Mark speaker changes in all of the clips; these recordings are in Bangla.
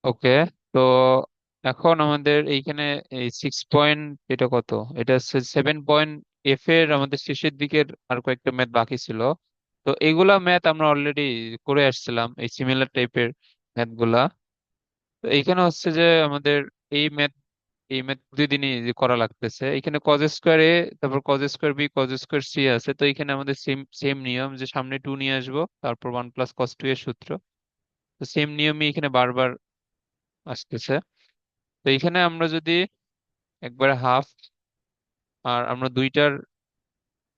Speaker 1: ওকে। তো এখন আমাদের এইখানে এই 6 পয়েন্ট, এটা কত, এটা 7 পয়েন্ট এফ এর আমাদের শেষের দিকের আর কয়েকটা ম্যাথ বাকি ছিল। তো এগুলা ম্যাথ আমরা অলরেডি করে আসছিলাম, এই সিমিলার টাইপের ম্যাথ গুলা। তো এইখানে হচ্ছে যে আমাদের এই ম্যাথ এই ম্যাথ প্রতিদিনই যে করা লাগতেছে। এখানে কজ স্কোয়ার এ, তারপর cos square B, cos square C আছে। তো এখানে আমাদের সেম সেম নিয়ম, যে সামনে টু নিয়ে আসবো, তারপর 1 প্লাস কস টু এর সূত্র। তো সেম নিয়মই এখানে বারবার আসতেছে। তো এখানে আমরা যদি একবারে হাফ, আর আমরা দুইটার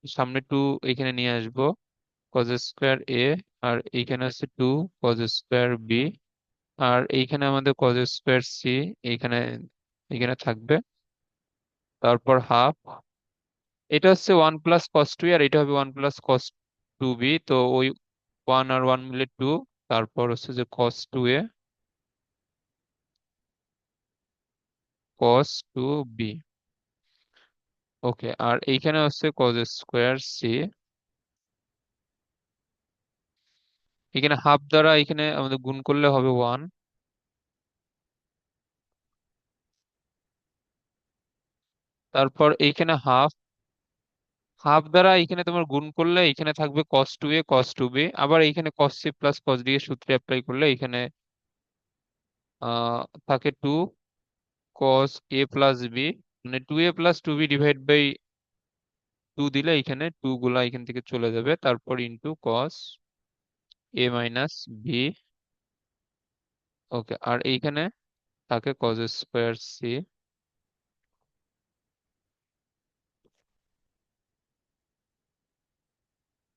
Speaker 1: সামনে টু এখানে নিয়ে আসবো, কজ স্কোয়ার এ, আর এইখানে আছে টু কজ স্কোয়ার বি, আর এইখানে আমাদের কজ স্কোয়ার সি এইখানে এখানে থাকবে, তারপর হাফ। এটা হচ্ছে 1 প্লাস কস টু, আর এটা হবে 1 প্লাস কস টু বি। তো ওই ওয়ান আর ওয়ান মিলে টু, তারপর হচ্ছে যে কস 2 এ, কস 2 বি। ওকে, আর এইখানে হচ্ছে কজ স্কোয়ার সি। এখানে হাফ দ্বারা এখানে আমাদের গুণ করলে হবে ওয়ান। তারপর এইখানে হাফ, হাফ দ্বারা এখানে তোমার গুণ করলে এখানে থাকবে কস 2 এ, কস 2 বি। আবার এইখানে cos C plus cos D এর সূত্রে অ্যাপ্লাই করলে এখানে থাকে two cos A plus B, মানে 2a plus 2b divide by two দিলে এখানে টু গুলা এখান থেকে চলে যাবে, তারপর into cos a minus B. Okay, আর এইখানে থাকে কজ স্কোয়ার সি।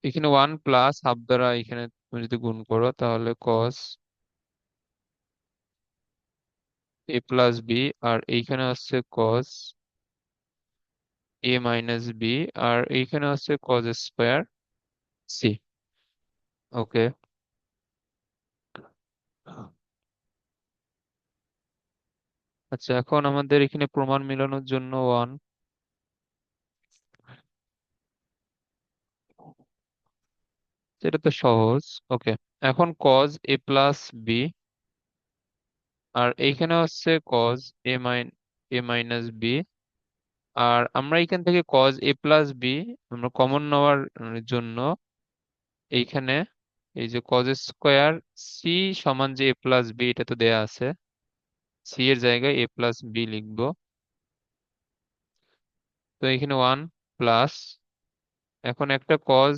Speaker 1: এখানে ওয়ান প্লাস হাফ দ্বারা এখানে তুমি যদি গুণ করো তাহলে কস a প্লাস বি, আর এইখানে হচ্ছে কস a মাইনাস বি, আর এইখানে হচ্ছে কজ স্কোয়ার সি। ওকে। আচ্ছা, এখন আমাদের এখানে প্রমাণ মেলানোর জন্য ওয়ান, এটা তো সহজ। ওকে, এখন কজ a প্লাস বি, আর এইখানে হচ্ছে কজ এ মাইনাস বি। আর আমরা এখান থেকে কজ a প্লাস বি আমরা কমন নেওয়ার জন্য এইখানে এই যে কজ স্কোয়ার সি সমান যে a প্লাস বি, এটা তো দেয়া আছে, সি এর জায়গায় a প্লাস বি লিখবো। তো এখানে ওয়ান প্লাস, এখন একটা কজ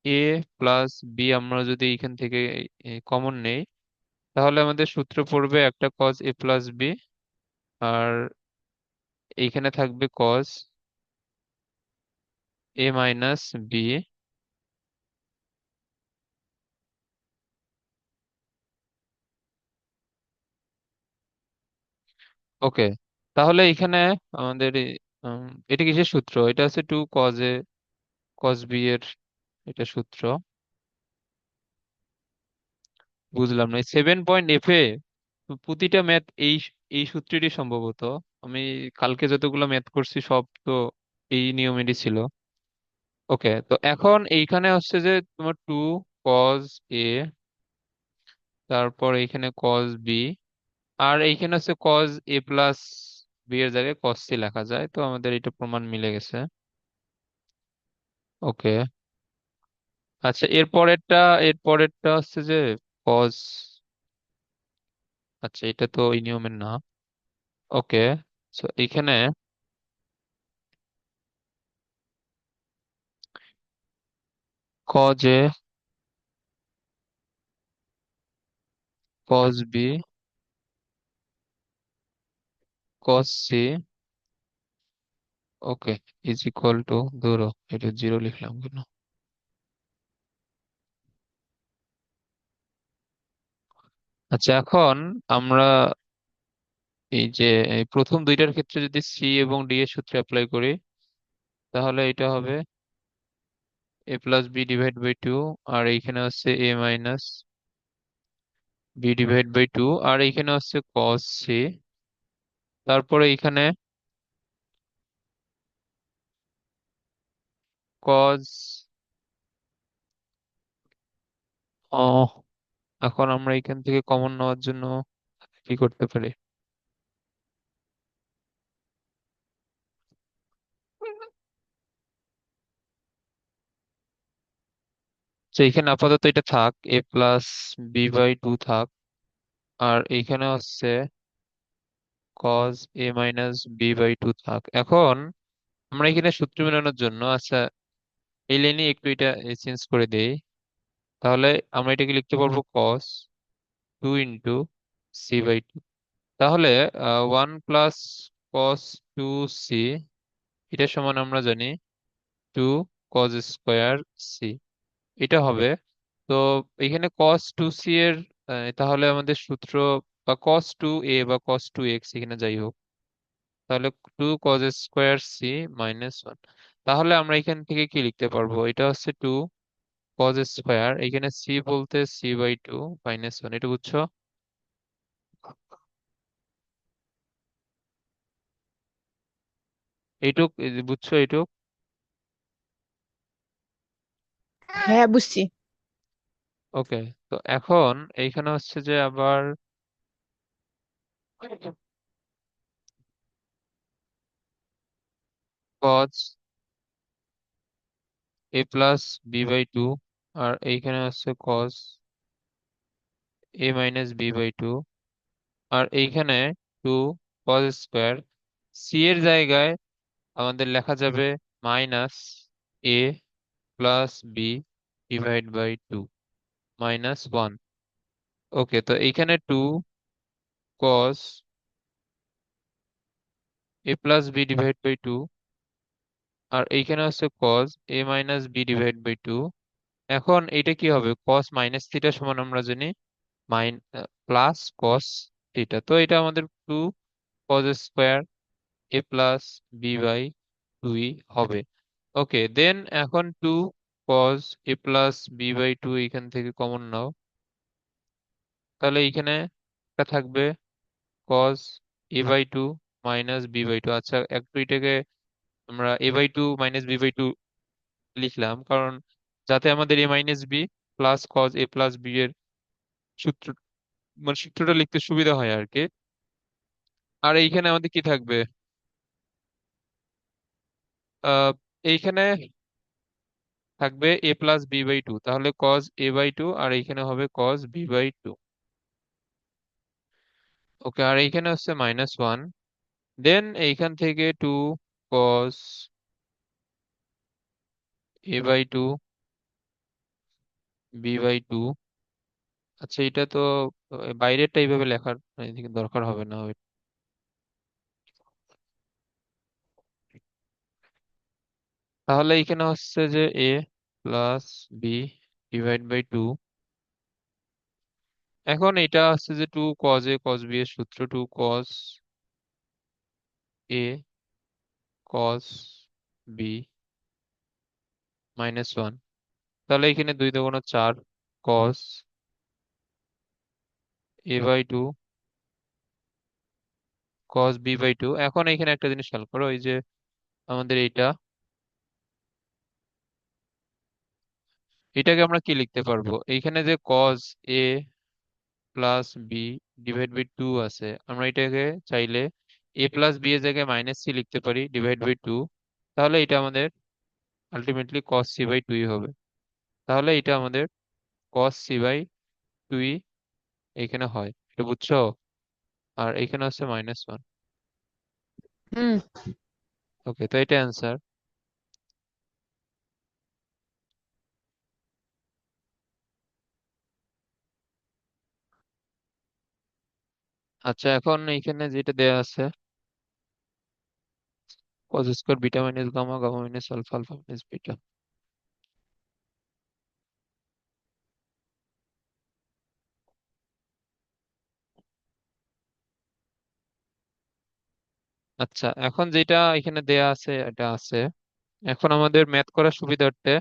Speaker 1: a প্লাস বি আমরা যদি এখান থেকে কমন নেই, তাহলে আমাদের সূত্র পড়বে একটা কজ a প্লাস বি, আর এইখানে থাকবে cos a minus B. Okay, তাহলে এখানে আমাদের এটা কিসের সূত্র, এটা হচ্ছে two cos A cos B এর এটা সূত্র। বুঝলাম না, 7 পয়েন্ট এফ এ প্রতিটা ম্যাথ এই এই সূত্রটি সম্ভবত। আমি কালকে যতগুলো ম্যাথ করছি সব তো এই নিয়মেরই ছিল। ওকে, তো এখন এইখানে হচ্ছে যে তোমার টু কজ এ, তারপর এইখানে কজ বি, আর এইখানে হচ্ছে কজ a প্লাস বি এর জায়গায় কজ সি লেখা যায়। তো আমাদের এটা প্রমাণ মিলে গেছে। ওকে। আচ্ছা, এর পরেরটা হচ্ছে যে কজ, আচ্ছা এটা তো এই নিয়মের না। ওকে, সো এখানে cos A, cos B, cos C. Okay, is equal to, ধরো এটা জিরো লিখলাম কেন। আচ্ছা, এখন আমরা এই যে এই প্রথম দুইটার ক্ষেত্রে যদি সি এবং ডি এর সূত্র অ্যাপ্লাই করি, তাহলে এটা হবে a plus B divide by 2, আর এইখানে হচ্ছে a minus B divide by 2, আর এইখানে হচ্ছে কস সি। তারপরে এইখানে কজ এখন আমরা এখান থেকে কমন নেওয়ার জন্য কি করতে পারি? তো এখানে আপাতত এটা থাক, a+b/2 থাক। আর এইখানে হচ্ছে cos a-b/2 থাক। এখন আমরা এখানে সূত্র মেলানোর জন্য, আচ্ছা, এই লাইনে একটু এটা চেঞ্জ করে দেই। তাহলে আমরা এটাকে লিখতে পারবো cos 2 × c/2। তাহলে 1 + cos 2c, এটা সমান আমরা জানি 2 cos² c, এটা হবে। তো এখানে cos 2c এর তাহলে আমাদের সূত্র, বা cos 2a বা cos 2x, এখানে যাই হোক, তাহলে 2 cos² c-1। তাহলে আমরা এখান থেকে কি লিখতে পারবো? এটা হচ্ছে 2 cos², এখানে c বলতে c/2 - 1, এটা বুঝছো? এইটুক বুঝছো এইটুক?
Speaker 2: হ্যাঁ, বুঝছি।
Speaker 1: ওকে। তো এখন এইখানে হচ্ছে যে আবার cos a+b/2, আর এইখানে হচ্ছে cos a-b/2, আর এইখানে 2 cos²। c এর জায়গায় আমাদের লেখা যাবে -a+b/2 -1। ওকে, তো এইখানে 2 cos a+b/2, আর এইখানে হচ্ছে cos a-b/2। এখন এটা কি হবে? cos -θ সমান আমরা জানি মাইন +cos θ। তো এটা আমাদের 2 cos² a+b/2 হবে। ওকে, দেন এখন 2 cos a+b/2 এখান থেকে কমন নাও। তাহলে এইখানে একটা থাকবে cos a/2 - b/2। আচ্ছা, একটু এটাকে আমরা a/2 - b/2 লিখলাম, কারণ যাতে আমাদের a - b plus cos a+b এর সূত্র, মানে সূত্রটা লিখতে সুবিধা হয় আর কি। আর এইখানে আমাদের কি থাকবে? আহ এইখানে থাকবে a+b/2, তাহলে cos a/2, আর এইখানে হবে cos b/2। ওকে, আর এইখানে হচ্ছে -1। দেন এইখান থেকে 2 cos a/2 b/2। আচ্ছা, এটা তো বাইরেরটা এইভাবে লেখার এদিকে দরকার হবে না। তাহলে এখানে হচ্ছে যে a+b/2। এখন এটা হচ্ছে যে 2 cos a cos b এর সূত্র, 2 cos a cos b-1। তাহলে এখানে 2 × 4 cos a/2 cos b/2। এখন এখানে একটা জিনিস খেয়াল করো, এই যে আমাদের এটাকে আমরা কি লিখতে পারবো? এইখানে যে cos a+b/2 আছে, আমরা এটাকে চাইলে a+b এর জায়গায় -c লিখতে পারি /2। তাহলে এটা আমাদের আলটিমেটলি cos c/2 হবে। তাহলে এটা আমাদের cos c/2 এখানে হয়, এটা বুঝছো? আর এখানে হচ্ছে -1।
Speaker 2: হুম।
Speaker 1: ওকে, তো এটা অ্যান্সার। আচ্ছা, এখন এইখানে যেটা দেয়া আছে cos² β - gamma, gamma - alpha, alpha - beta. আচ্ছা, এখন যেটা এখানে দেয়া আছে এটা আছে। এখন আমাদের ম্যাথ করার সুবিধার্থে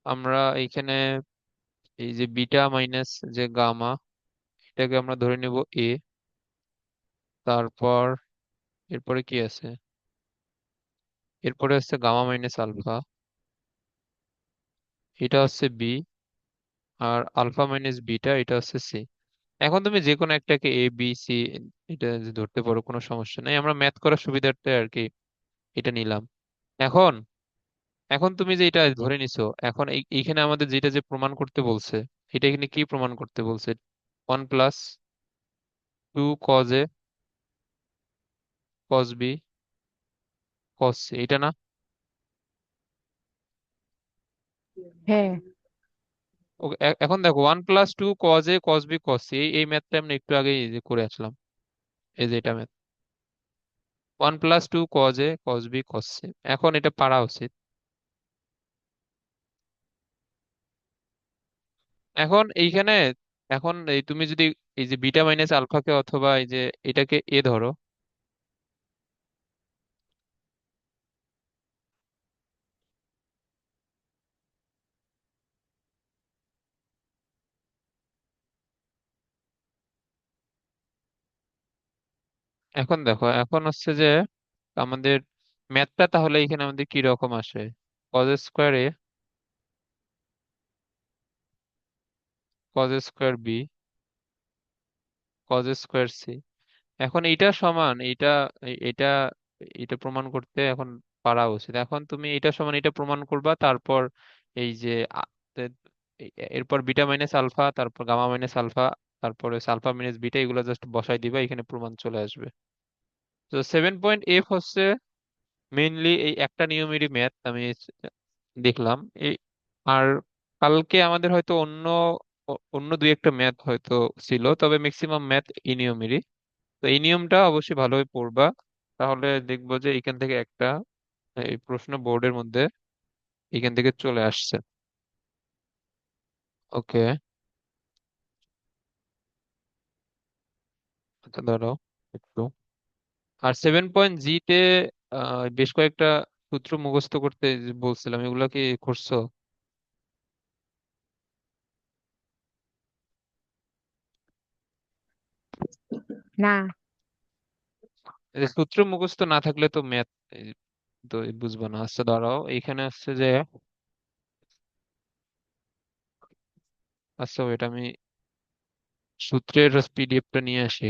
Speaker 1: আমরা এইখানে এই যে বিটা মাইনাস যে গামা, এটাকে আমরা ধরে নেব এ। তারপর এরপরে কি আছে? এরপরে হচ্ছে গামা - আলফা, এটা হচ্ছে বি। আর আলফা মাইনাস বিটা এটা হচ্ছে সি। এখন তুমি যে কোনো একটাকে এ বি সি এটা যে ধরতে পারো, কোনো সমস্যা নেই, আমরা ম্যাথ করার সুবিধার্থে আর কি এটা নিলাম। এখন এখন তুমি যে এটা ধরে নিছো, এখন এইখানে আমাদের যেটা যে প্রমাণ করতে বলছে, এটা এখানে কি প্রমাণ করতে বলছে? 1+2 cos a cos b cos c, এটা না?
Speaker 2: হ্যাঁ,
Speaker 1: ওকে, এখন দেখো 1+2 cos a cos b cos c, এই ম্যাথটা আমরা একটু আগে এই যে করে আসলাম। এই যে এটা math, 1+2 cos a cos b cos c, এখন এটা পারা উচিত। এখন এইখানে, এখন এই তুমি যদি এই যে বিটা মাইনাস আলফাকে অথবা এই যে এটাকে এ ধরো, এখন দেখো, এখন হচ্ছে যে আমাদের ম্যাথটা তাহলে এখানে আমাদের কি রকম আসে? cos square a cos square b cos square c। এখন এইটা সমান এইটা, এটা এটা প্রমাণ করতে এখন পারা উচিত। এখন তুমি এটা সমান এটা প্রমাণ করবা, তারপর এই যে তে- এরপর বিটা মাইনাস আলফা, তারপর গামা মাইনাস আলফা, তারপরে আলফা মাইনাস বিটা, এগুলো জাস্ট বসাই দিবা, এখানে প্রমাণ চলে আসবে। তো 7.f হচ্ছে মেইনলি এই একটা নিয়মেরই ম্যাথ আমি দেখলাম। এই আর কালকে আমাদের হয়তো অন্য অন্য দুই একটা ম্যাথ হয়তো ছিল, তবে ম্যাক্সিমাম ম্যাথ এই নিয়মেরই। তো এই নিয়মটা অবশ্যই ভালোভাবে পড়বা, তাহলে দেখবো যে এখান থেকে একটা এই প্রশ্ন বোর্ডের মধ্যে এখান থেকে চলে আসছে। ওকে, আচ্ছা দাঁড়াও একটু। আর 7.g তে বেশ কয়েকটা সূত্র মুখস্থ করতে যে বলছিলাম, এগুলা কি করছো?
Speaker 2: না,
Speaker 1: এই যে সূত্র মুখস্থ না থাকলে তো ম্যাথ তো বুঝবো না। আচ্ছা দাঁড়াও, এইখানে আসছে যে, আচ্ছা ওইটা আমি সূত্রের পিডিএফটা নিয়ে আসি।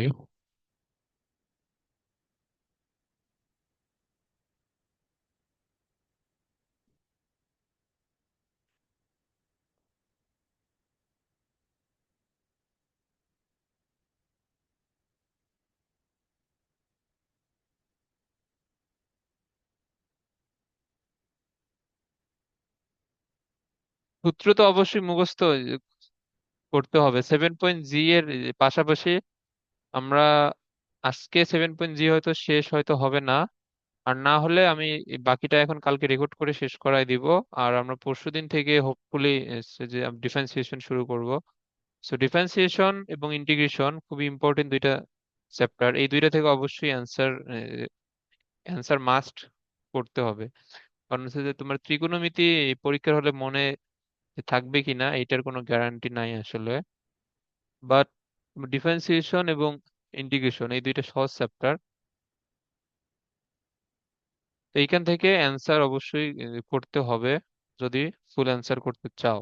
Speaker 1: সূত্র তো অবশ্যই মুখস্থ করতে হবে 7.g এর পাশাপাশি। আমরা আজকে 7.g হয়তো শেষ হয়তো হবে না, আর না হলে আমি এই বাকিটা এখন কালকে রেকর্ড করে শেষ করাই দিব। আর আমরা পরশুদিন থেকে হোপফুলি যে ডিফারেন্সিয়েশন শুরু করব। সো ডিফারেন্সিয়েশন এবং ইন্টিগ্রেশন খুবই ইম্পর্টেন্ট দুইটা চ্যাপ্টার, এই দুইটা থেকে অবশ্যই অ্যান্সার মাস্ট করতে হবে। কারণ হচ্ছে যে তোমার ত্রিকোণমিতি পরীক্ষার হলে মনে থাকবে কিনা এটার কোনো গ্যারান্টি নাই আসলে। বাট ডিফারেন্সিয়েশন এবং ইন্টিগ্রেশন এই দুইটা সহজ চ্যাপ্টার, তো এইখান থেকে অ্যান্সার অবশ্যই করতে হবে যদি ফুল অ্যান্সার করতে চাও।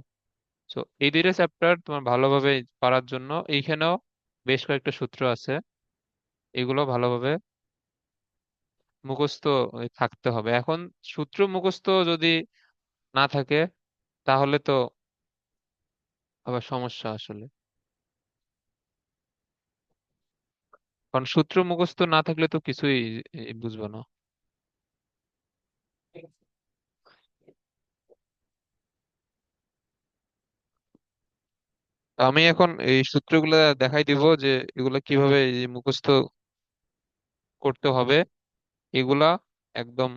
Speaker 1: তো এই দুইটা চ্যাপ্টার তোমার ভালোভাবে পারার জন্য এইখানেও বেশ কয়েকটা সূত্র আছে, এগুলো ভালোভাবে মুখস্থ থাকতে হবে। এখন সূত্র মুখস্থ যদি না থাকে তাহলে তো আবার সমস্যা আসলে, কারণ সূত্র মুখস্থ না থাকলে তো কিছুই বুঝবো না। তো আমি এখন এই সূত্রগুলো দেখাই দিব যে এগুলা কিভাবে এই মুখস্থ করতে হবে, এগুলা একদম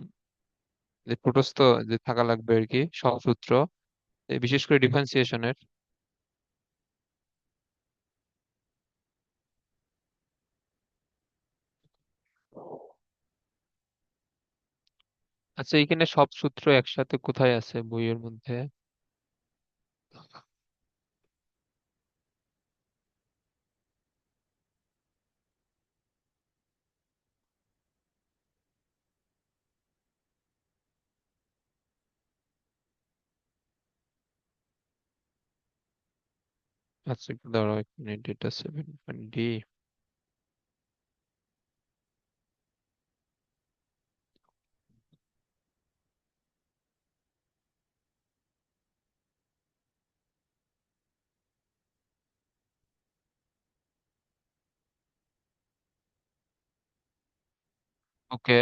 Speaker 1: যে ঠোঁটস্থ যে থাকা লাগবে আর কি, সব সূত্র, বিশেষ করে ডিফারেন্সিয়েশনের। আচ্ছা, এখানে সব সূত্র একসাথে কোথায় আছে বইয়ের মধ্যে? আচ্ছা একটু দাঁড়াও, এক মিনিট, এটা 7.d। ওকে।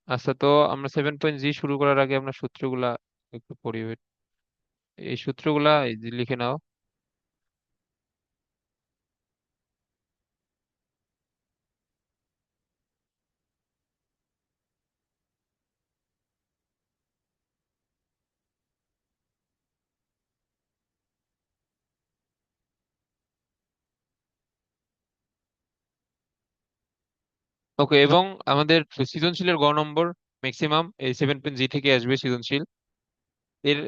Speaker 1: আচ্ছা, তো আমরা 7.g শুরু করার আগে আমরা সূত্রগুলা একটু পড়ি। এই সূত্রগুলা এই যে লিখে নাও। ওকে, এবং আমাদের সৃজনশীলের গ নম্বর ম্যাক্সিমাম এই 7.g থেকে আসবে সৃজনশীল। এর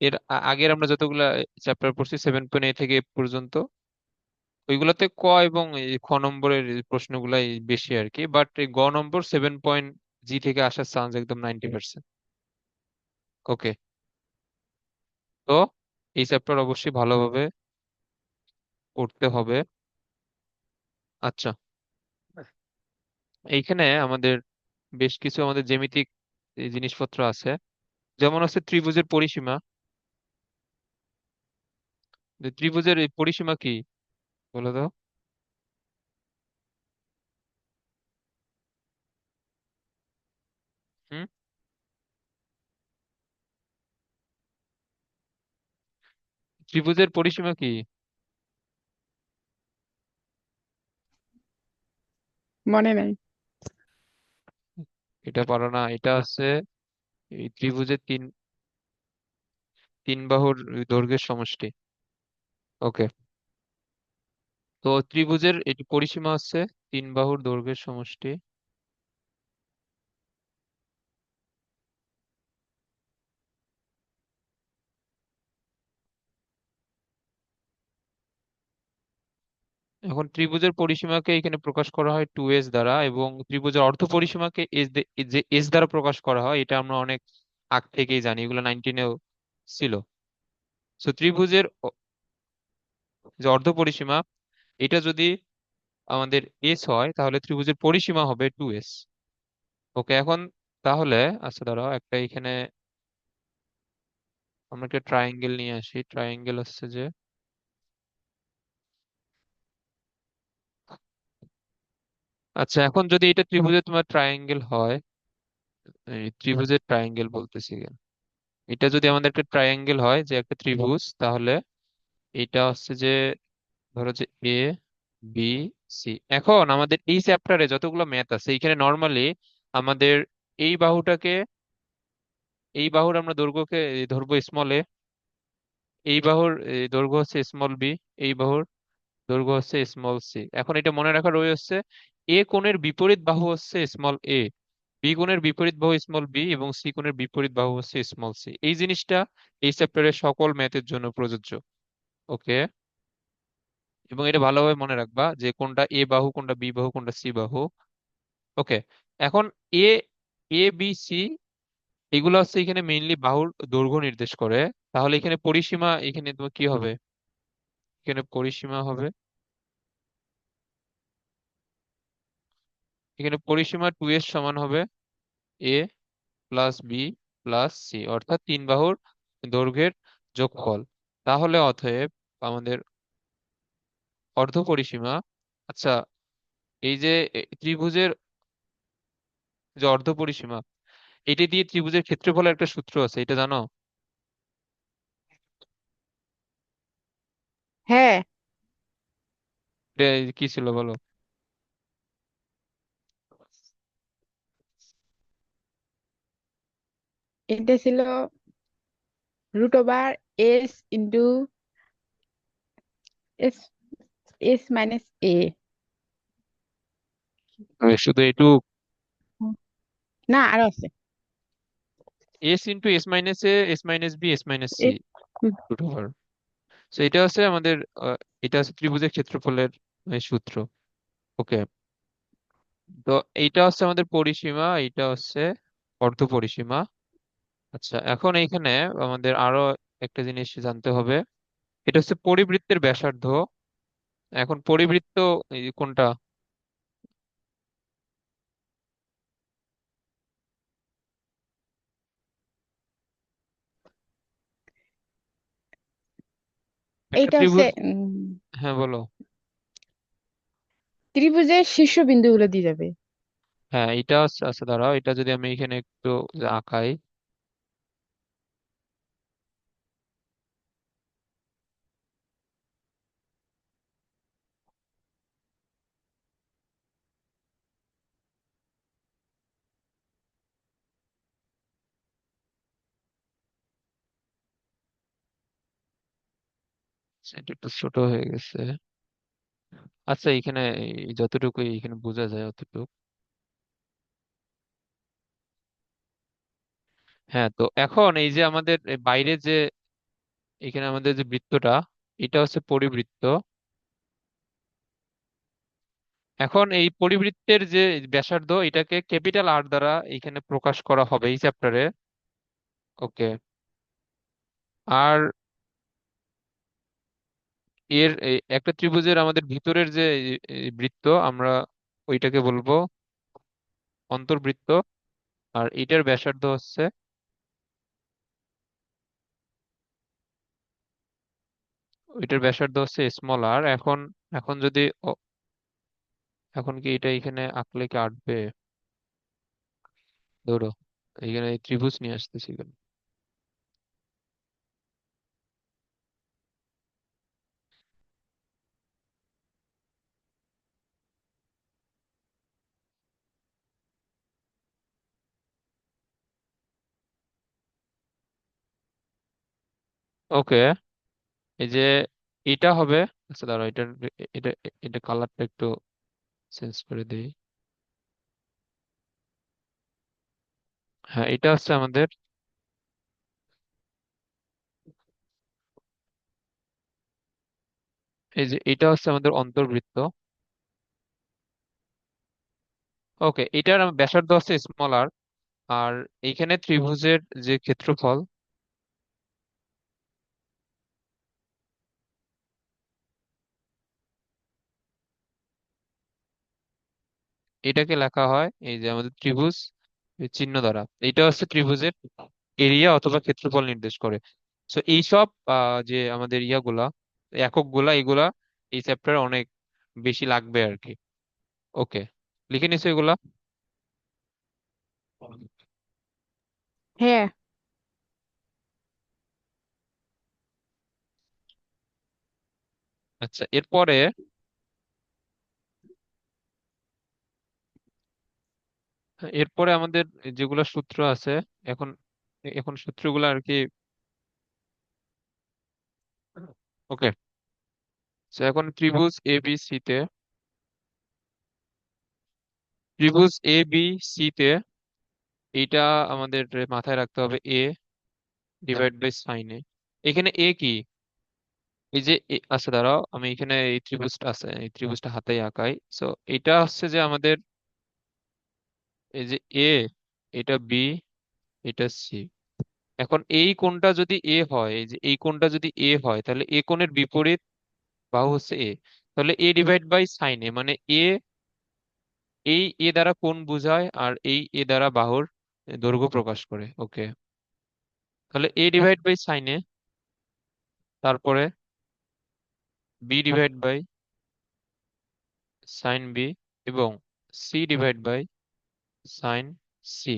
Speaker 1: এর আগের আমরা যতগুলা চ্যাপ্টার পড়ছি 7.a থেকে F পর্যন্ত, ওইগুলোতে ক এবং এই খ নম্বরের এই প্রশ্নগুলাই বেশি আর কি, বাট এই গ নম্বর 7.g থেকে আসার চান্স একদম 90%। ওকে, তো এই চ্যাপ্টার অবশ্যই ভালোভাবে পড়তে হবে। আচ্ছা, এইখানে আমাদের বেশ কিছু আমাদের জ্যামিতিক এই জিনিসপত্র আছে, যেমন হচ্ছে ত্রিভুজের পরিসীমা। যে ত্রিভুজের এই পরিসীমা কি বলো তো? হুম, ত্রিভুজের পরিসীমা কি?
Speaker 2: মনে নাই।
Speaker 1: এটা পারো না? এটা হচ্ছে এই ত্রিভুজের তিন তিন বাহুর দৈর্ঘ্যের সমষ্টি। ওকে, তো ত্রিভুজের এটি পরিসীমা হচ্ছে তিন বাহুর দৈর্ঘ্যের সমষ্টি। এখন ত্রিভুজের পরিসীমাকে এখানে প্রকাশ করা হয় 2s দ্বারা, এবং ত্রিভুজের অর্ধ পরিসীমাকে যে s দ্বারা প্রকাশ করা হয়, এটা আমরা অনেক আগ থেকেই জানি, এগুলো 19-এও ছিল। তো ত্রিভুজের যে অর্ধ পরিসীমা, এটা যদি আমাদের s হয় তাহলে ত্রিভুজের পরিসীমা হবে 2s। ওকে, এখন তাহলে আচ্ছা দাঁড়াও, একটা এখানে আমরা একটা ট্রায়াঙ্গেল নিয়ে আসি। ট্রায়াঙ্গেল হচ্ছে যে, আচ্ছা এখন যদি এটা ত্রিভুজের তোমার ট্রায়াঙ্গেল হয়, এই ত্রিভুজের ট্রায়াঙ্গেল বলতেছি কেন, এটা যদি আমাদের একটা ট্রায়াঙ্গেল হয় যে একটা ত্রিভুজ, তাহলে এটা হচ্ছে যে ধরো যে এ বি সি। এখন আমাদের এই চ্যাপ্টারে যতগুলো ম্যাথ আছে এখানে নর্মালি আমাদের এই বাহুটাকে, এই বাহুর আমরা দৈর্ঘ্যকে ধরবো স্মল এ, এই বাহুর দৈর্ঘ্য হচ্ছে স্মল বি, এই বাহুর দৈর্ঘ্য হচ্ছে স্মল সি। এখন এটা মনে রাখার ওই হচ্ছে, এ কোণের বিপরীত বাহু হচ্ছে স্মল এ, বি কোণের বিপরীত বাহু স্মল বি, এবং সি কোণের বিপরীত বাহু হচ্ছে স্মল সি। এই জিনিসটা এই চ্যাপ্টারের সকল ম্যাথের জন্য প্রযোজ্য। ওকে, এবং এটা ভালোভাবে মনে রাখবা যে কোনটা এ বাহু, কোনটা বি বাহু, কোনটা সি বাহু। ওকে, এখন এ এ বি সি এগুলো হচ্ছে এখানে মেইনলি বাহুর দৈর্ঘ্য নির্দেশ করে। তাহলে এখানে পরিসীমা এখানে তোমার কি হবে? এখানে পরিসীমা হবে, এখানে পরিসীমা 2s সমান হবে এ প্লাস বি প্লাস সি, অর্থাৎ তিন বাহুর দৈর্ঘ্যের যোগফল। তাহলে অতএব আমাদের অর্ধ পরিসীমা, আচ্ছা এই যে ত্রিভুজের যে অর্ধ পরিসীমা, এটি দিয়ে ত্রিভুজের ক্ষেত্রফলের একটা সূত্র আছে, এটা জানো?
Speaker 2: হ্যাঁ,
Speaker 1: এটা কি ছিল বলো?
Speaker 2: এটা ছিল √s * s, s - a।
Speaker 1: শুধু একটু
Speaker 2: না, আরো আছে।
Speaker 1: S into S minus A, S minus B, S minus C
Speaker 2: S hmm,
Speaker 1: root over. তো এটা হচ্ছে আমাদের এটা হচ্ছে ত্রিভুজের ক্ষেত্রফলের সূত্র। ওকে, তো এইটা হচ্ছে আমাদের পরিসীমা, এইটা হচ্ছে অর্ধ পরিসীমা। আচ্ছা এখন এইখানে আমাদের আরো একটা জিনিস জানতে হবে, এটা হচ্ছে পরিবৃত্তের ব্যাসার্ধ। এখন পরিবৃত্ত এই যে কোনটা? একটা
Speaker 2: এইটা হচ্ছে
Speaker 1: ত্রিভুজ। হ্যাঁ বলো।
Speaker 2: ত্রিভুজের শীর্ষবিন্দুগুলো দিয়ে যাবে।
Speaker 1: হ্যাঁ এটা হচ্ছে, আচ্ছা দাঁড়াও, এটা যদি আমি এখানে একটু আঁকাই। এটা একটু ছোট হয়ে গেছে। আচ্ছা এখানে যতটুকু এখানে বোঝা যায় অতটুকু। হ্যাঁ, তো এখন এই যে আমাদের এই বাইরে যে এখানে আমাদের যে বৃত্তটা, এটা হচ্ছে পরিবৃত্ত। এখন এই পরিবৃত্তের যে ব্যাসার্ধ, এটাকে ক্যাপিটাল আর দ্বারা এখানে প্রকাশ করা হবে এই চ্যাপ্টারে। ওকে। আর একটা ত্রিভুজের আমাদের ভিতরের যে বৃত্ত, আমরা ওইটাকে বলবো অন্তর্বৃত্ত। আর এটার ব্যাসার্ধ হচ্ছে, ওইটার ব্যাসার্ধ হচ্ছে স্মল আর। এখন এখন যদি এখন কি এটা এখানে আঁকলে কি আঁটবে? ধরো এখানে এই ত্রিভুজ নিয়ে আসতেছি এখানে। ওকে, এই যে এটা হবে। আচ্ছা দাঁড়াও, এটা এটা কালারটা একটু চেঞ্জ করে দিই। হ্যাঁ এটা হচ্ছে আমাদের, এই যে এটা হচ্ছে আমাদের অন্তর্বৃত্ত। ওকে, এটার ব্যাসার্ধ হচ্ছে স্মল আর। আর এইখানে ত্রিভুজের যে ক্ষেত্রফল, এটাকে লেখা হয় এই যে আমাদের ত্রিভুজ চিহ্ন দ্বারা। এটা হচ্ছে ত্রিভুজের এরিয়া অথবা ক্ষেত্রফল নির্দেশ করে। তো এইসব যে আমাদের ইয়াগুলা, একক গুলা, এগুলা এই চ্যাপ্টারে অনেক বেশি লাগবে আর কি। ওকে, লিখে নিছো এগুলা?
Speaker 2: হ্যাঁ,
Speaker 1: আচ্ছা এরপরে, এরপরে আমাদের যেগুলো সূত্র আছে, এখন এখন সূত্রগুলো আর কি। ওকে, তো এখন ত্রিভুজ এ বি সি তে, ত্রিভুজ এ বি সি তে এইটা আমাদের মাথায় রাখতে হবে, এ ডিভাইড বাই সাইন এ। এখানে এ কি? এই যে আচ্ছা দাঁড়াও, আমি এখানে এই ত্রিভুজটা আছে, এই ত্রিভুজটা হাতেই আঁকাই। সো এটা হচ্ছে যে আমাদের এই যে এ, এটা বি, এটা সি। এখন এই কোণটা যদি এ হয়, এই যে এই কোণটা যদি এ হয়, তাহলে এ কোণের বিপরীত বাহু হচ্ছে এ। তাহলে এ ডিভাইড বাই সাইন এ মানে এ, এই এ দ্বারা কোণ বোঝায়, আর এই এ দ্বারা বাহুর দৈর্ঘ্য প্রকাশ করে। ওকে, তাহলে A divide by sine A, তারপরে B divide by sine B, এবং C divide by sine C.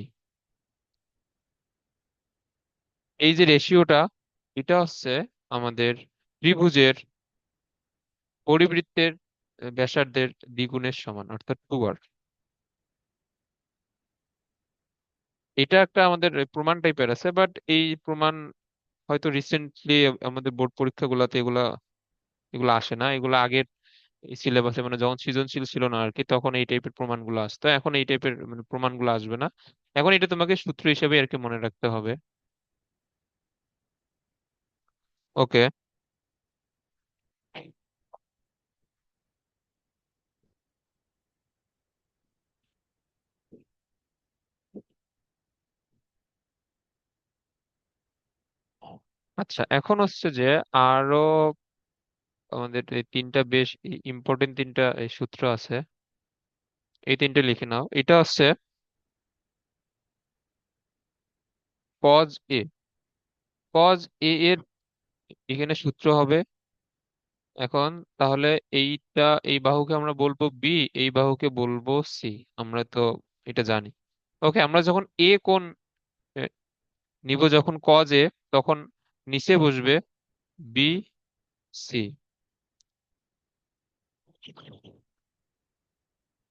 Speaker 1: এই যে রেশিওটা, এটা হচ্ছে আমাদের ত্রিভুজের পরিবৃত্তের ব্যাসার্ধের দ্বিগুণের সমান, অর্থাৎ 2r। এটা একটা আমাদের প্রমাণ টাইপের আছে, বাট এই প্রমাণ হয়তো রিসেন্টলি আমাদের বোর্ড পরীক্ষাগুলোতে এগুলা এগুলো আসে না। এগুলো আগের সিলেবাসে, মানে যখন সৃজনশীল ছিল না আর কি, তখন এই টাইপের প্রমাণগুলো আসতো। এখন এই টাইপের মানে প্রমাণগুলো আসবে না। এখন এটা তোমাকে সূত্র হিসেবে আর কি মনে রাখতে হবে। ওকে, আচ্ছা, এখন হচ্ছে যে আরো আমাদের এই তিনটা বেশ ইম্পর্টেন্ট তিনটা এই সূত্র আছে। এই তিনটে লিখে নাও। এটা হচ্ছে কজ এ। কজ এ এর এখানে সূত্র হবে এখন, তাহলে এইটা, এই বাহুকে আমরা বলবো বি, এই বাহুকে বলবো সি। আমরা তো এটা জানি। ওকে, আমরা যখন এ কোণ এ, নিব, যখন কজ এ, তখন নিচে বসবে বি সি।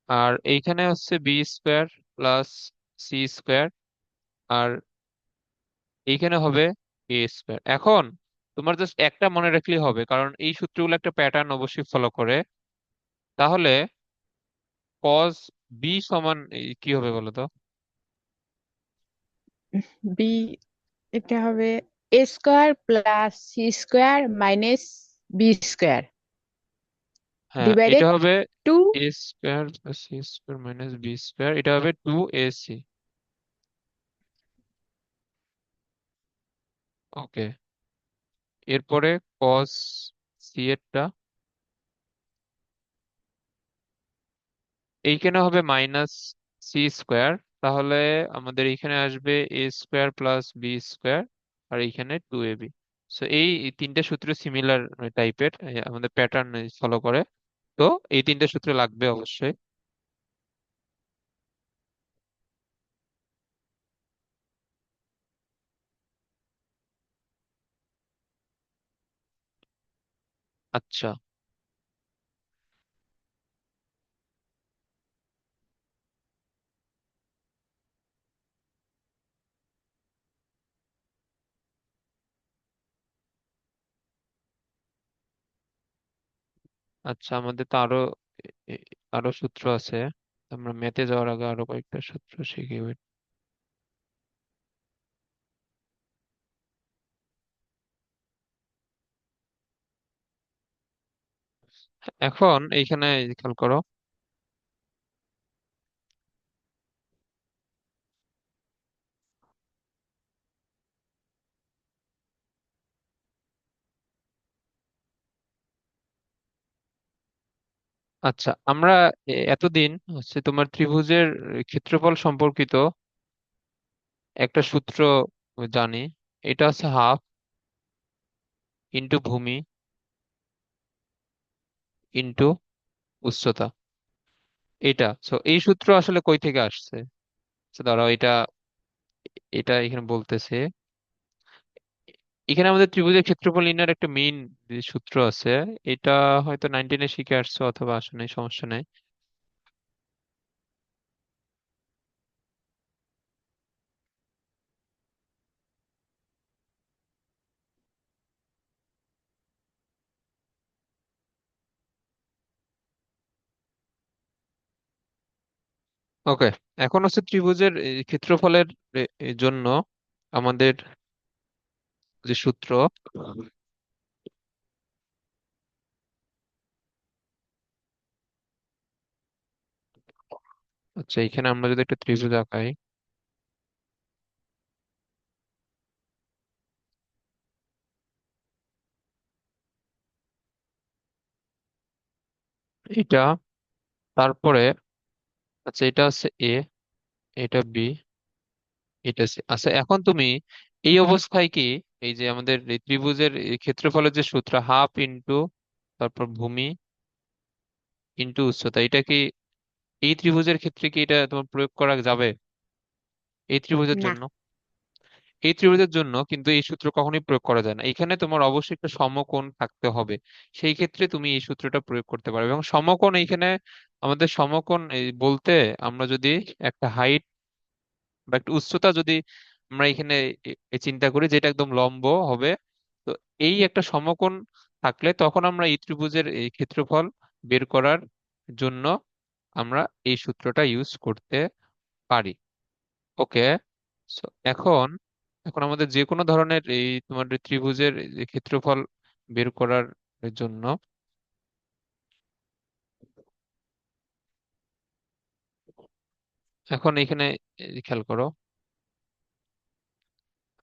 Speaker 1: আর এইখানে হচ্ছে B square plus C square, আর এইখানে হবে এ স্কোয়ার। এখন তোমার জাস্ট একটা মনে রাখলেই হবে, কারণ এই সূত্রগুলো একটা প্যাটার্ন অবশ্যই ফলো করে। তাহলে কজ বি সমান কি হবে বলো তো?
Speaker 2: বি, এটা হবে A square plus C square minus B square
Speaker 1: হ্যাঁ, এটা
Speaker 2: ডিভাইডেড
Speaker 1: হবে
Speaker 2: two.
Speaker 1: A square plus C square minus B square, এটা হবে টু এ সি। ওকে, এরপরে কস সি এরটা এইখানে হবে মাইনাস সি স্কোয়ার। তাহলে আমাদের এইখানে আসবে এ স্কোয়ার প্লাস বি স্কোয়ার, আর এইখানে টু এ বি। সো এই তিনটে সূত্র সিমিলার টাইপের, আমাদের প্যাটার্ন ফলো করে। তো এই তিনটে সূত্র লাগবে অবশ্যই। আচ্ছা। আচ্ছা, আমাদের তো আরো এ- আরো সূত্র আছে। আমরা ম্যাথে যাওয়ার আগে আরো কয়েকটা সূত্র শিখি। Wait. এখন এইখানে খেয়াল করো। আচ্ছা, আমরা এতদিন হচ্ছে তোমার ত্রিভুজের ক্ষেত্রফল সম্পর্কিত একটা সূত্র জানি। এটা হচ্ছে হাফ ইন্টু ভূমি ইন্টু উচ্চতা। এটা এই সূত্র আসলে কই থেকে আসছে? ধরো এটা, এটা এখানে বলতেছে, এখানে আমাদের ত্রিভুজের ক্ষেত্রফল নির্ণয়ের একটা মেইন সূত্র আছে। এটা হয়তো 19-এ শিখে আসছো, অথবা আসো নাই, সমস্যা নাই। ওকে, এখন হচ্ছে ত্রিভুজের ক্ষেত্রফলের জন্য আমাদের যে সূত্র, আচ্ছা এখানে আমরা যদি একটা ত্রিভুজ আঁকাই, এটা, তারপরে, আচ্ছা এটা হচ্ছে এ, এটা বি, এটা সি। আচ্ছা এখন তুমি এই অবস্থায় কি, এই যে আমাদের এই ত্রিভুজের এই ক্ষেত্রফলের যে সূত্র হাফ ইন্টু, তারপর ভূমি ইন্টু উচ্চতা, এটা কি এই ত্রিভুজের ক্ষেত্রে কি এটা তোমার প্রয়োগ করা যাবে এই ত্রিভুজের
Speaker 2: না,
Speaker 1: জন্য? এই ত্রিভুজের জন্য কিন্তু এই সূত্র কখনোই প্রয়োগ করা যায় না। এখানে তোমার অবশ্যই একটা সমকোণ থাকতে হবে। সেই ক্ষেত্রে তুমি এই সূত্রটা প্রয়োগ করতে পারবে। এবং সমকোণ এইখানে, আমাদের সমকোণ এই বলতে, আমরা যদি একটা হাইট বা একটা উচ্চতা যদি আমরা এখানে চিন্তা করি, যেটা একদম লম্ব হবে, তো এই একটা সমকোণ থাকলে তখন আমরা এই ত্রিভুজের এই ক্ষেত্রফল বের করার জন্য আমরা এই সূত্রটা ইউজ করতে পারি। ওকে, এখন, এখন আমাদের যে কোনো ধরনের এই তোমার ত্রিভুজের এই যে ক্ষেত্রফল বের করার জন্য, এখন এখানে খেয়াল করো।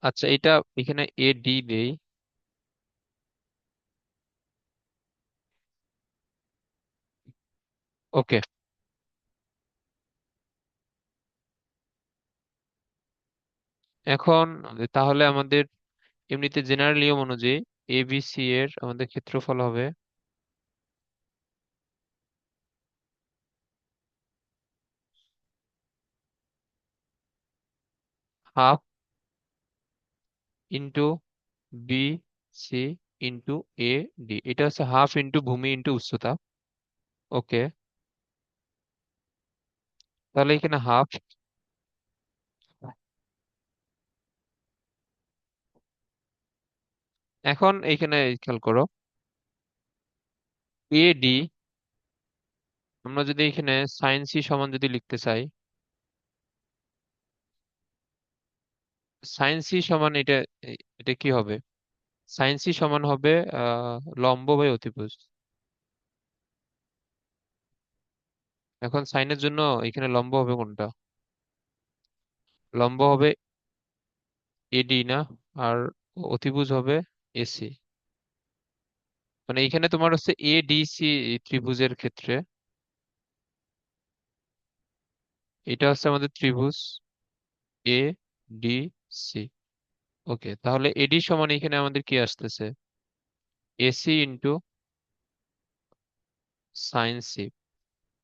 Speaker 1: আচ্ছা এটা এখানে এ ডি দেই, ওকে, এখন তাহলে আমাদের এমনিতে জেনারেল নিয়ম অনুযায়ী এবিসি এর আমাদের ক্ষেত্রফল হবে half into B C into A D. এটা হচ্ছে হাফ ইন্টু ভূমি ইন্টু উচ্চতা। ওকে, তাহলে এখানে হাফ। এখন এইখানে খেয়াল করো, এ ডি আমরা যদি এখানে সাইন সি সমান যদি লিখতে চাই, সাইন সি সমান এটা এটা কি হবে? সাইন সি সমান হবে লম্ব বাই অতিভুজ। এখন সাইনের জন্য এখানে লম্ব হবে কোনটা? লম্ব হবে এডি না? আর অতিভুজ হবে এসি। মানে এখানে তোমার হচ্ছে এ ডি সি ত্রিভুজের ক্ষেত্রে এটা হচ্ছে আমাদের ত্রিভুজ এ ডি সি। ওকে, তাহলে এডি সমান এখানে আমাদের কি আসতেছে? AC into sine C.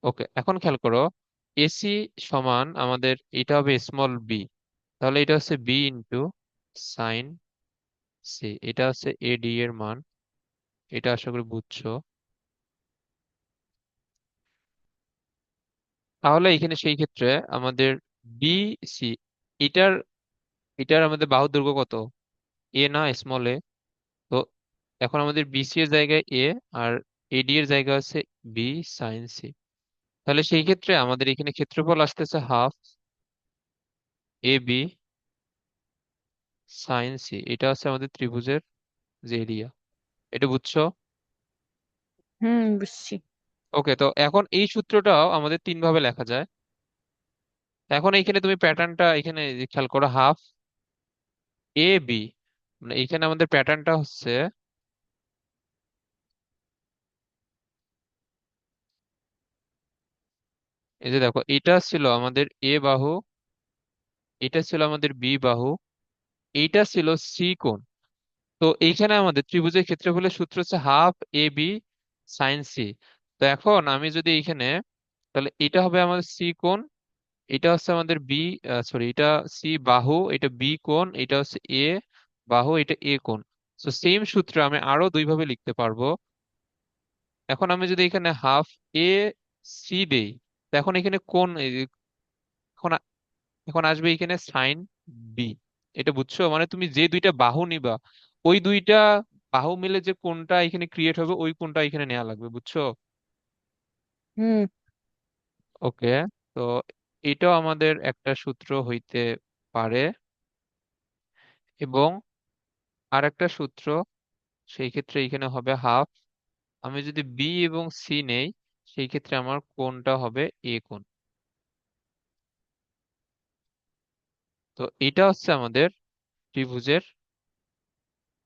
Speaker 1: Okay, এখন খেয়াল করো, এসি সমান আমাদের এটা হবে স্মল বি। তাহলে এটা হচ্ছে বি ইন্টু সাইন সি। এটা হচ্ছে এডি এর মান। এটা আশা করি বুঝছো। তাহলে এখানে সেই ক্ষেত্রে আমাদের বি সি, এটার এটার আমাদের বাহুর দৈর্ঘ্য কত? এ না, স্মল এ। তো এখন আমাদের বিসি এর জায়গায় এ, আর এডি এর জায়গা আছে বি সাইন সি। তাহলে সেই ক্ষেত্রে আমাদের এখানে ক্ষেত্রফল আসতেছে half A B sign C. এটা হচ্ছে আমাদের ত্রিভুজের যে এরিয়া। এটা বুঝছো?
Speaker 2: হুম, বুঝছি।
Speaker 1: ওকে, তো এখন এই সূত্রটাও আমাদের তিন ভাবে লেখা যায়। এখন এইখানে তুমি প্যাটার্নটা এখানে যে খেয়াল করো, হাফ এ বি, মানে এইখানে আমাদের প্যাটার্নটা হচ্ছে এই যে দেখো, এটা ছিল আমাদের এ বাহু, এটা ছিল আমাদের বি বাহু, এইটা ছিল সি কোণ। তো এইখানে আমাদের ত্রিভুজের ক্ষেত্রফলের সূত্র হচ্ছে half A B sign C. তো এখন আমি যদি এইখানে, তাহলে এটা হবে আমাদের সি কোণ, এটা হচ্ছে আমাদের বি, সরি, এটা সি বাহু, এটা বি কোণ, এটা হচ্ছে এ বাহু, এটা এ কোণ। তো সেম সূত্র আমি আরো দুই ভাবে লিখতে পারবো। এখন আমি যদি এখানে হাফ এ সি দেই, তো এখন এখানে কোণ এখন এখন আসবে এখানে সাইন বি। এটা বুঝছো? মানে তুমি যে দুইটা বাহু নিবা, ওই দুইটা বাহু মিলে যে কোণটা এখানে ক্রিয়েট হবে ওই কোণটা এখানে নেওয়া লাগবে, বুঝছো?
Speaker 2: হুম।
Speaker 1: ওকে, তো এটাও আমাদের একটা সূত্র হইতে পারে। এবং আর একটা সূত্র, সেই ক্ষেত্রে এখানে হবে হাফ, আমি যদি বি এবং সি নেই, সেই ক্ষেত্রে আমার কোণটা হবে এ কোণ। তো এটা হচ্ছে আমাদের ত্রিভুজের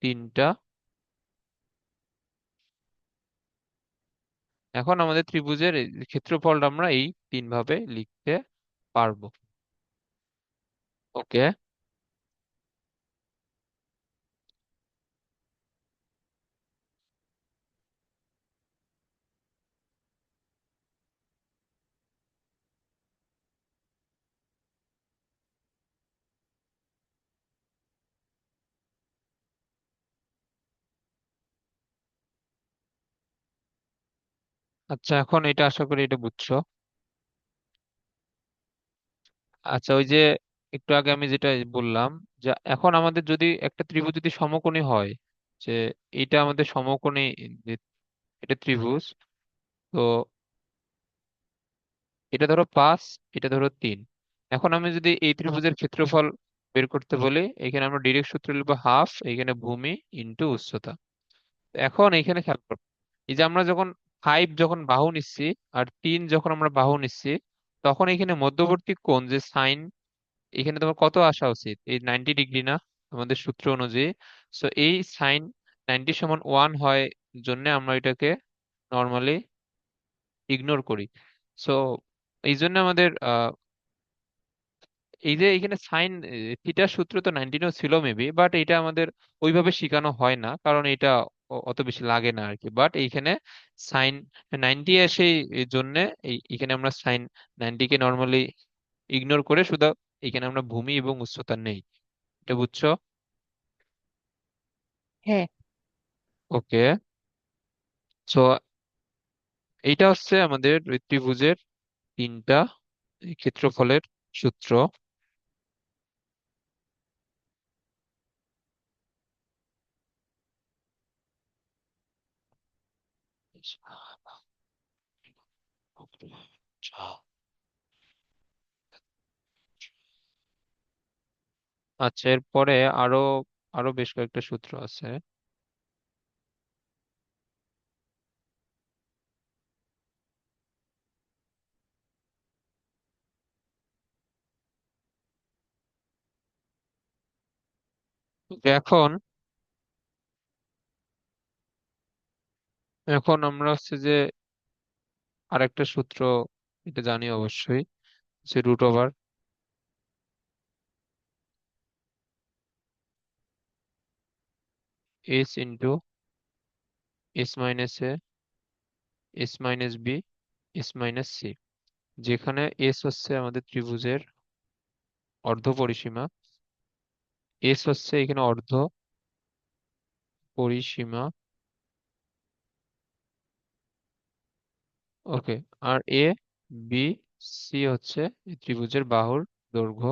Speaker 1: তিনটা। এখন আমাদের ত্রিভুজের এই ক্ষেত্রফলটা আমরা এই তিন ভাবে লিখতে পারবো। ওকে, আচ্ছা, এখন এটা আশা করি এটা বুঝছো। আচ্ছা, ওই যে একটু আগে আমি যেটা বললাম, যে এখন আমাদের যদি একটা ত্রিভুজ যদি সমকোণী হয়, যে এটা আমাদের সমকোণী, যে এটা ত্রিভুজ, তো এটা ধরো 5, এটা ধরো 3। এখন আমি যদি এই ত্রিভুজের ক্ষেত্রফল বের করতে বলি, এখানে আমরা ডিরেক্ট সূত্র লিখবো হাফ এখানে ভূমি ইন্টু উচ্চতা। তো এখন এখানে খেয়াল করো, এই যে আমরা যখন 5 যখন বাহু নিচ্ছি আর 3 যখন আমরা বাহু নিচ্ছি, তখন এখানে মধ্যবর্তী কোণ যে সাইন, এখানে তোমার কত আসা উচিত? এই 90 ডিগ্রি না আমাদের সূত্র অনুযায়ী? সো এই সাইন 90 সমান 1 হয় জন্য আমরা এটাকে নর্মালি ইগনোর করি। সো এই জন্য আমাদের এই যে এখানে সাইন থিটার সূত্র তো 19ও ছিল মেবি, বাট এটা আমাদের ওইভাবে শেখানো হয় না, কারণ এটা অত বেশি লাগে না আর কি। বাট এইখানে সাইন 90 আসে, এই জন্য এখানে আমরা সাইন 90 কে নর্মালি ইগনোর করে শুধু এখানে আমরা ভূমি এবং উচ্চতা নেই। এটা বুঝছো?
Speaker 2: হ্যাঁ।
Speaker 1: ওকে। সো এইটা হচ্ছে আমাদের ওই ত্রিভুজের তিনটা ক্ষেত্রফলের সূত্র। আচ্ছা, এরপরে আরো আরো বেশ কয়েকটা সূত্র আছে। তো এখন এখন আমরা হচ্ছে যে আরেকটা সূত্র, এটা জানি অবশ্যই, যে root over S into S minus A, S minus B, S minus C. যেখানে এস হচ্ছে আমাদের ত্রিভুজের অর্ধ পরিসীমা, এস হচ্ছে এখানে অর্ধ পরিসীমা। ওকে। আর এ, বি, সি হচ্ছে এই ত্রিভুজের বাহুর দৈর্ঘ্য।